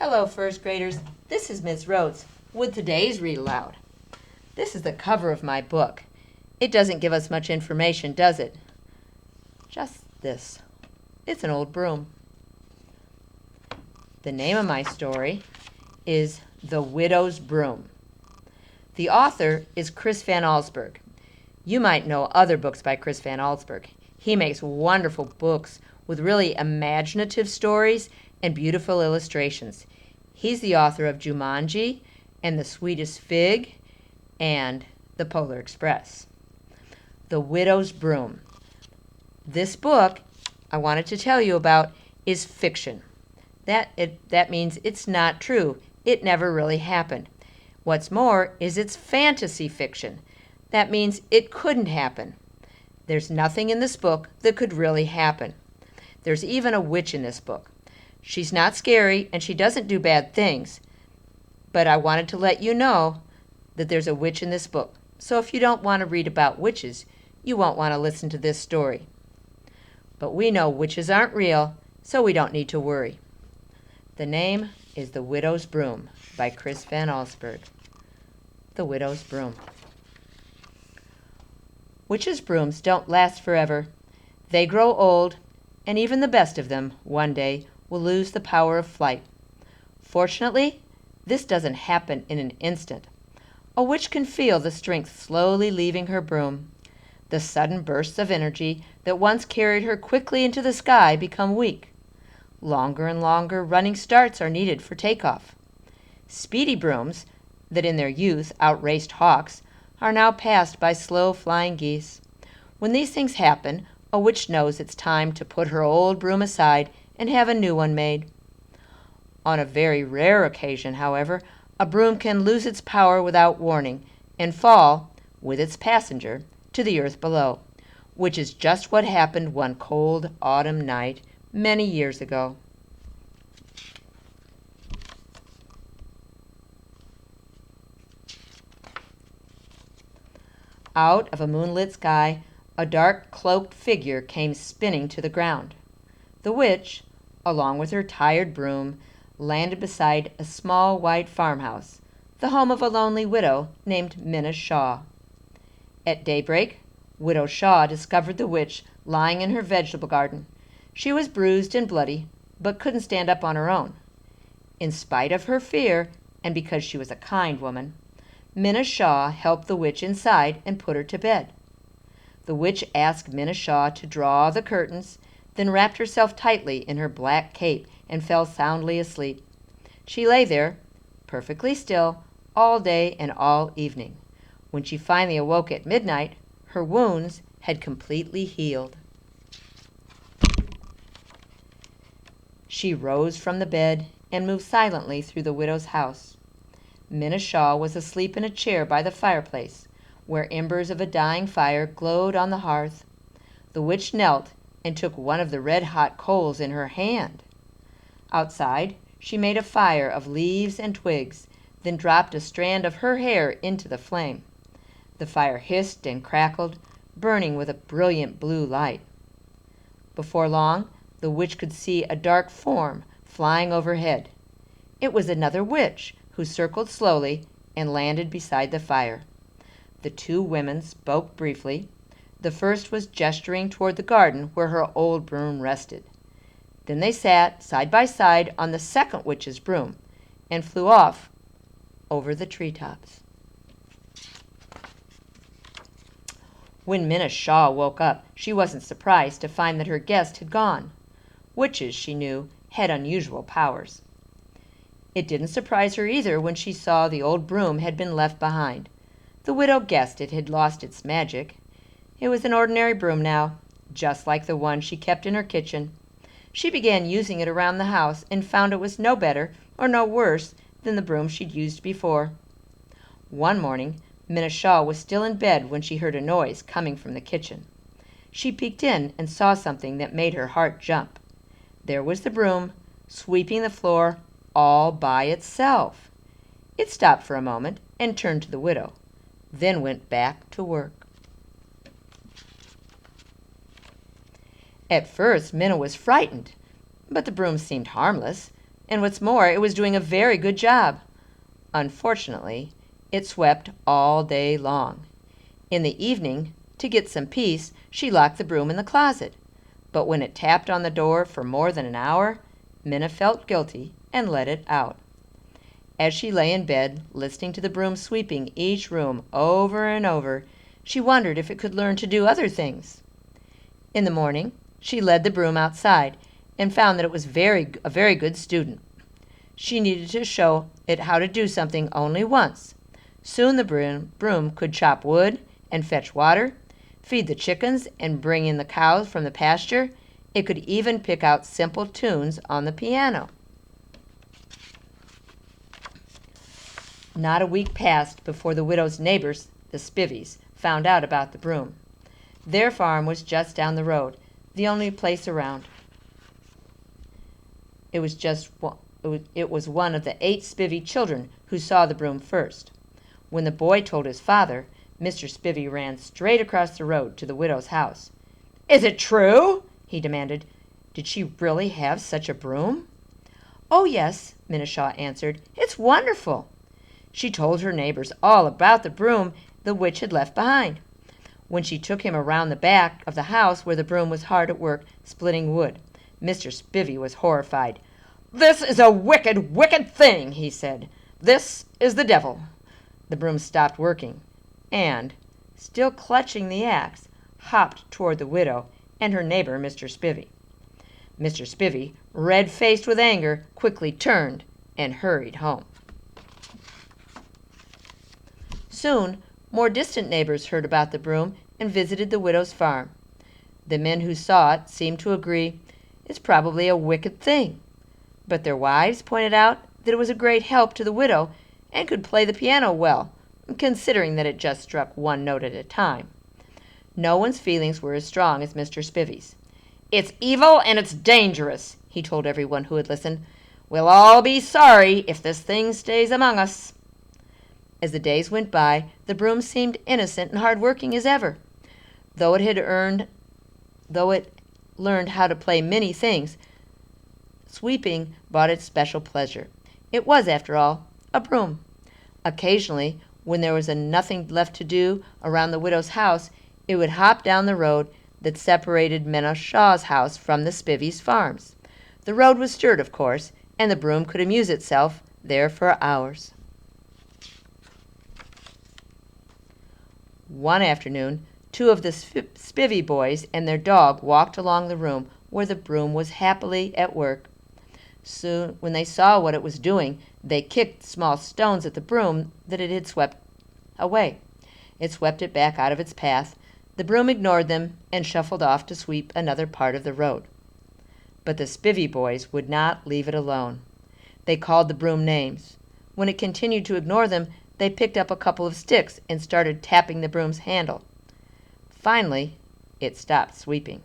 Hello, first graders. This is Miss Rhodes with today's Read Aloud. This is the cover of my book. It doesn't give us much information, does it? Just this. It's an old broom. The name of my story is The Widow's Broom. The author is Chris Van Allsburg. You might know other books by Chris Van Allsburg. He makes wonderful books with really imaginative stories and beautiful illustrations. He's the author of Jumanji and The Sweetest Fig and The Polar Express. The Widow's Broom. This book I wanted to tell you about is fiction. That means it's not true. It never really happened. What's more is it's fantasy fiction. That means it couldn't happen. There's nothing in this book that could really happen. There's even a witch in this book. She's not scary and she doesn't do bad things. But I wanted to let you know that there's a witch in this book. So if you don't want to read about witches, you won't want to listen to this story. But we know witches aren't real, so we don't need to worry. The name is The Widow's Broom by Chris Van Allsburg. The Widow's Broom. Witches' brooms don't last forever. They grow old, and even the best of them, one day, will lose the power of flight. Fortunately, this doesn't happen in an instant. A witch can feel the strength slowly leaving her broom. The sudden bursts of energy that once carried her quickly into the sky become weak. Longer and longer running starts are needed for takeoff. Speedy brooms, that in their youth outraced hawks, are now passed by slow flying geese. When these things happen, a witch knows it's time to put her old broom aside and have a new one made. On a very rare occasion, however, a broom can lose its power without warning and fall, with its passenger, to the earth below, which is just what happened one cold autumn night many years ago. Out of a moonlit sky, a dark cloaked figure came spinning to the ground. The witch, along with her tired broom, landed beside a small white farmhouse, the home of a lonely widow named Minna Shaw. At daybreak, Widow Shaw discovered the witch lying in her vegetable garden. She was bruised and bloody, but couldn't stand up on her own. In spite of her fear, and because she was a kind woman, Minna Shaw helped the witch inside and put her to bed. The witch asked Minna Shaw to draw the curtains, then wrapped herself tightly in her black cape and fell soundly asleep. She lay there, perfectly still, all day and all evening. When she finally awoke at midnight, her wounds had completely healed. She rose from the bed and moved silently through the widow's house. Minna Shaw was asleep in a chair by the fireplace, where embers of a dying fire glowed on the hearth. The witch knelt and took one of the red-hot coals in her hand. Outside, she made a fire of leaves and twigs, then dropped a strand of her hair into the flame. The fire hissed and crackled, burning with a brilliant blue light. Before long, the witch could see a dark form flying overhead. It was another witch, who circled slowly and landed beside the fire. The two women spoke briefly. The first was gesturing toward the garden where her old broom rested. Then they sat side by side on the second witch's broom and flew off over the treetops. When Minna Shaw woke up, she wasn't surprised to find that her guest had gone. Witches, she knew, had unusual powers. It didn't surprise her either when she saw the old broom had been left behind. The widow guessed it had lost its magic. It was an ordinary broom now, just like the one she kept in her kitchen. She began using it around the house and found it was no better or no worse than the broom she'd used before. One morning, Minna Shaw was still in bed when she heard a noise coming from the kitchen. She peeked in and saw something that made her heart jump. There was the broom, sweeping the floor all by itself. It stopped for a moment and turned to the widow, then went back to work. At first, Minna was frightened, but the broom seemed harmless, and what's more, it was doing a very good job. Unfortunately, it swept all day long. In the evening, to get some peace, she locked the broom in the closet. But when it tapped on the door for more than an hour, Minna felt guilty and let it out. As she lay in bed, listening to the broom sweeping each room over and over, she wondered if it could learn to do other things. In the morning, she led the broom outside and found that it was a very good student. She needed to show it how to do something only once. Soon the broom could chop wood and fetch water, feed the chickens and bring in the cows from the pasture. It could even pick out simple tunes on the piano. Not a week passed before the widow's neighbors, the Spivies, found out about the broom. Their farm was just down the road, the only place around. It was one of the 8 Spivey children who saw the broom first. When the boy told his father, Mr. Spivey ran straight across the road to the widow's house. "Is it true?" he demanded. "Did she really have such a broom?" "Oh, yes," Minna answered. "It's wonderful." She told her neighbors all about the broom the witch had left behind. When she took him around the back of the house where the broom was hard at work splitting wood, Mr. Spivey was horrified. "This is a wicked, wicked thing," he said. "This is the devil." The broom stopped working and, still clutching the axe, hopped toward the widow and her neighbor, Mr. Spivey. Mr. Spivey, red-faced with anger, quickly turned and hurried home. Soon, more distant neighbors heard about the broom and visited the widow's farm. The men who saw it seemed to agree it's probably a wicked thing, but their wives pointed out that it was a great help to the widow and could play the piano well, considering that it just struck one note at a time. No one's feelings were as strong as Mr. Spivey's. "It's evil and it's dangerous," he told everyone who had listened. "We'll all be sorry if this thing stays among us." As the days went by, the broom seemed innocent and hard-working as ever. Though it learned how to play many things, sweeping brought its special pleasure. It was, after all, a broom. Occasionally, when there was nothing left to do around the widow's house, it would hop down the road that separated Minna Shaw's house from the Spivies' farms. The road was dirt, of course, and the broom could amuse itself there for hours. One afternoon, 2 of the Spivey boys and their dog walked along the room where the broom was happily at work. Soon, when they saw what it was doing, they kicked small stones at the broom that it had swept away. It swept it back out of its path. The broom ignored them and shuffled off to sweep another part of the road. But the Spivey boys would not leave it alone. They called the broom names. When it continued to ignore them, they picked up a couple of sticks and started tapping the broom's handle. Finally, it stopped sweeping.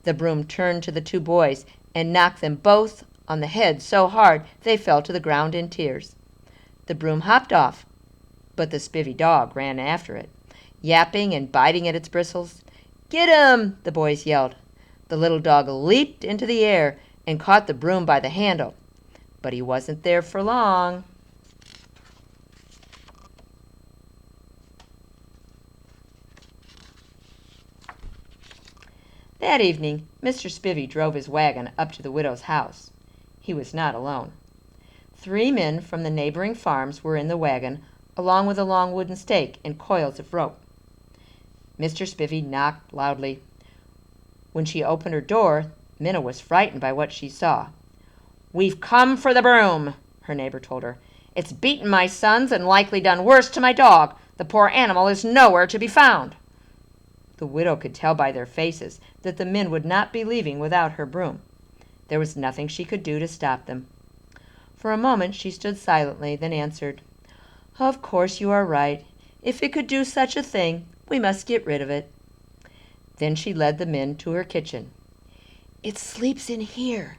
The broom turned to the 2 boys and knocked them both on the head so hard they fell to the ground in tears. The broom hopped off, but the Spivey dog ran after it, yapping and biting at its bristles. "Get him!" the boys yelled. The little dog leaped into the air and caught the broom by the handle, but he wasn't there for long. That evening, Mr. Spivey drove his wagon up to the widow's house. He was not alone. 3 men from the neighboring farms were in the wagon, along with a long wooden stake and coils of rope. Mr. Spivey knocked loudly. When she opened her door, Minna was frightened by what she saw. "We've come for the broom," her neighbor told her. "It's beaten my sons and likely done worse to my dog. The poor animal is nowhere to be found." The widow could tell by their faces that the men would not be leaving without her broom. There was nothing she could do to stop them. For a moment she stood silently, then answered, "Of course you are right. If it could do such a thing, we must get rid of it." Then she led the men to her kitchen. "It sleeps in here,"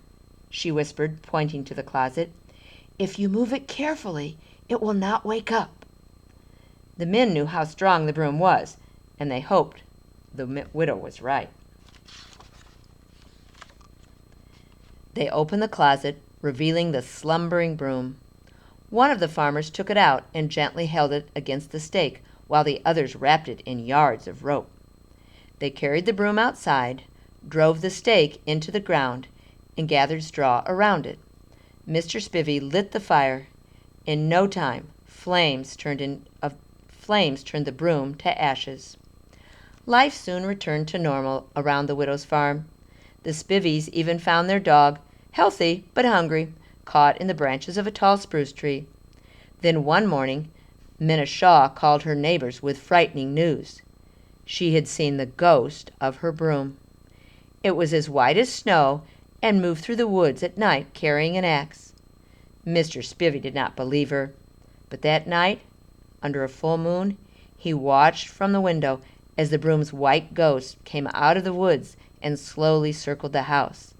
she whispered, pointing to the closet. "If you move it carefully, it will not wake up." The men knew how strong the broom was, and they hoped the widow was right. They opened the closet, revealing the slumbering broom. One of the farmers took it out and gently held it against the stake, while the others wrapped it in yards of rope. They carried the broom outside, drove the stake into the ground, and gathered straw around it. Mr. Spivey lit the fire. In no time, flames turned the broom to ashes. Life soon returned to normal around the widow's farm. The Spiveys even found their dog, healthy but hungry, caught in the branches of a tall spruce tree. Then one morning, Minna Shaw called her neighbors with frightening news. She had seen the ghost of her broom. It was as white as snow and moved through the woods at night carrying an axe. Mr. Spivey did not believe her, but that night, under a full moon, he watched from the window as the broom's white ghost came out of the woods and slowly circled the house.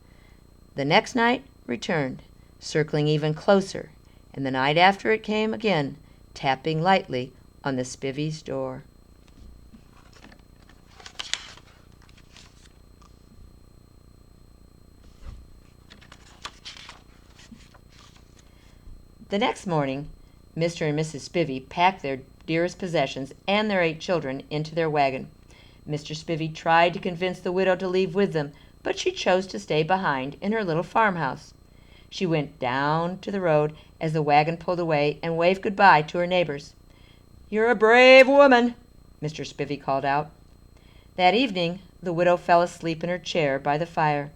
The next night returned, circling even closer, and the night after it came again, tapping lightly on the Spivey's door. The next morning, Mr. and Mrs. Spivey packed their dearest possessions and their 8 children into their wagon. Mr. Spivey tried to convince the widow to leave with them, but she chose to stay behind in her little farmhouse. She went down to the road as the wagon pulled away and waved goodbye to her neighbors. "You're a brave woman," Mr. Spivey called out. That evening, the widow fell asleep in her chair by the fire.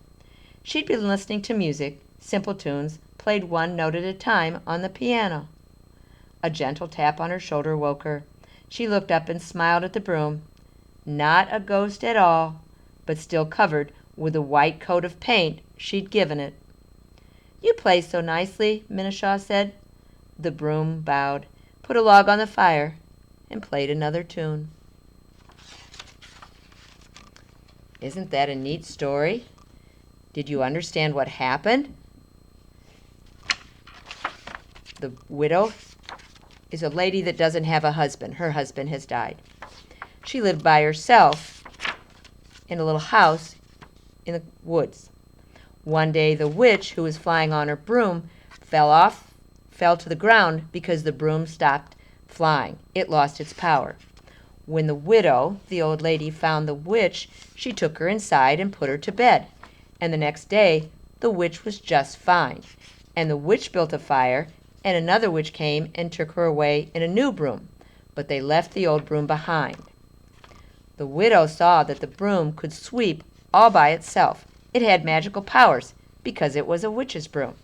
She'd been listening to music, simple tunes, played one note at a time on the piano. A gentle tap on her shoulder woke her. She looked up and smiled at the broom. Not a ghost at all, but still covered with the white coat of paint she'd given it. "You play so nicely," Minna Shaw said. The broom bowed, put a log on the fire, and played another tune. Isn't that a neat story? Did you understand what happened? The widow is a lady that doesn't have a husband. Her husband has died. She lived by herself in a little house in the woods. One day the witch, who was flying on her broom, fell to the ground because the broom stopped flying. It lost its power. When the widow, the old lady, found the witch, she took her inside and put her to bed. And the next day, the witch was just fine. And the witch built a fire, and another witch came and took her away in a new broom. But they left the old broom behind. The widow saw that the broom could sweep all by itself. It had magical powers because it was a witch's broom.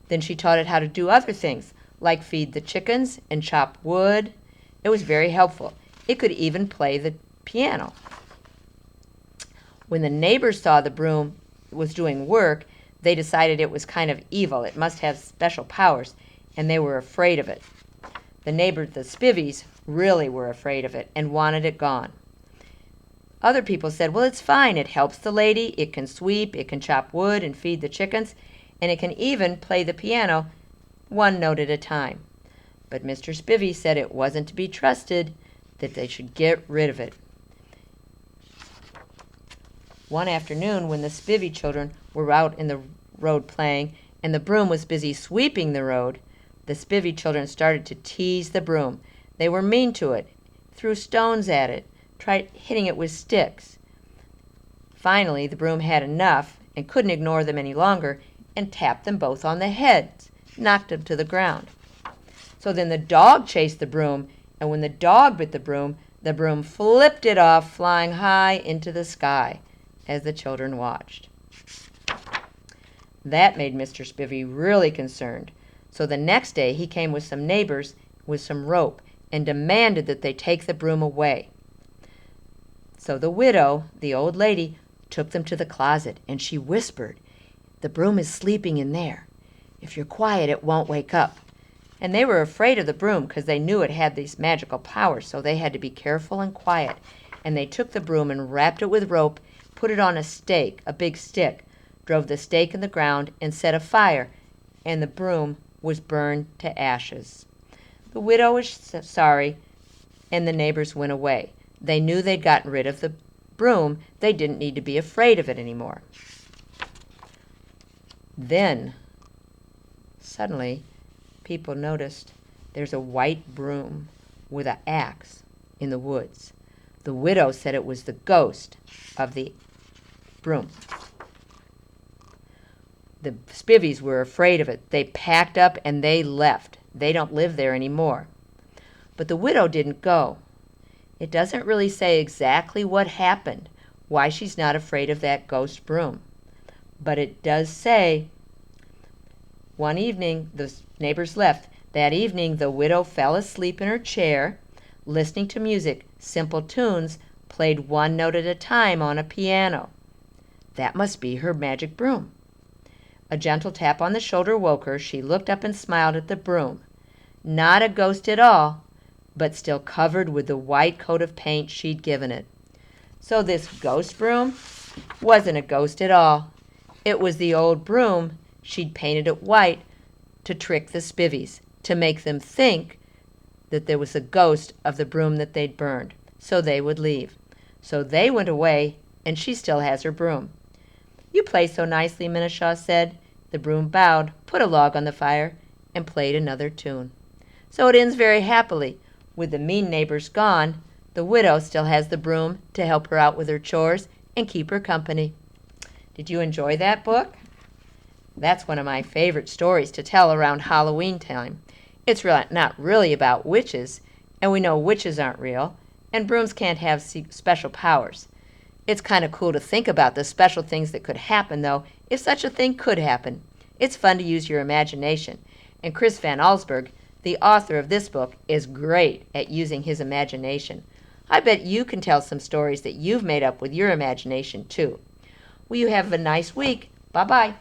Then she taught it how to do other things, like feed the chickens and chop wood. It was very helpful. It could even play the piano. When the neighbors saw the broom was doing work, they decided it was kind of evil. It must have special powers, and they were afraid of it. The neighbors, the Spiveys, really were afraid of it and wanted it gone. Other people said, well, it's fine. It helps the lady. It can sweep, it can chop wood and feed the chickens, and it can even play the piano one note at a time. But Mr. Spivey said it wasn't to be trusted, that they should get rid of it. One afternoon, when the Spivey children were out in the road playing, and the broom was busy sweeping the road, the Spivey children started to tease the broom. They were mean to it, threw stones at it, tried hitting it with sticks. Finally, the broom had enough and couldn't ignore them any longer and tapped them both on the heads, knocked them to the ground. So then the dog chased the broom, and when the dog bit the broom flipped it off, flying high into the sky as the children watched. That made Mr. Spivey really concerned. So the next day he came with some neighbors with some rope and demanded that they take the broom away. So the widow, the old lady, took them to the closet, and she whispered, "The broom is sleeping in there. If you're quiet, it won't wake up." And they were afraid of the broom because they knew it had these magical powers, so they had to be careful and quiet. And they took the broom and wrapped it with rope, put it on a stake, a big stick, drove the stake in the ground, and set a fire, and the broom was burned to ashes. The widow was sorry, and the neighbors went away. They knew they'd gotten rid of the broom. They didn't need to be afraid of it anymore. Then, suddenly, people noticed there's a white broom with an axe in the woods. The widow said it was the ghost of the broom. The Spivies were afraid of it. They packed up and they left. They don't live there anymore. But the widow didn't go. It doesn't really say exactly what happened, why she's not afraid of that ghost broom. But it does say, one evening the neighbors left. That evening the widow fell asleep in her chair, listening to music, simple tunes, played one note at a time on a piano. That must be her magic broom. A gentle tap on the shoulder woke her. She looked up and smiled at the broom. Not a ghost at all, but still covered with the white coat of paint she'd given it. So this ghost broom wasn't a ghost at all. It was the old broom. She'd painted it white to trick the Spivies, to make them think that there was a ghost of the broom that they'd burned, so they would leave. So they went away, and she still has her broom. You play so nicely, Minneshaw said. The broom bowed, put a log on the fire, and played another tune. So it ends very happily. With the mean neighbors gone, the widow still has the broom to help her out with her chores and keep her company. Did you enjoy that book? That's one of my favorite stories to tell around Halloween time. It's not really about witches, and we know witches aren't real, and brooms can't have special powers. It's kind of cool to think about the special things that could happen, though, if such a thing could happen. It's fun to use your imagination, and Chris Van Allsburg, the author of this book, is great at using his imagination. I bet you can tell some stories that you've made up with your imagination, too. Well, you have a nice week. Bye-bye.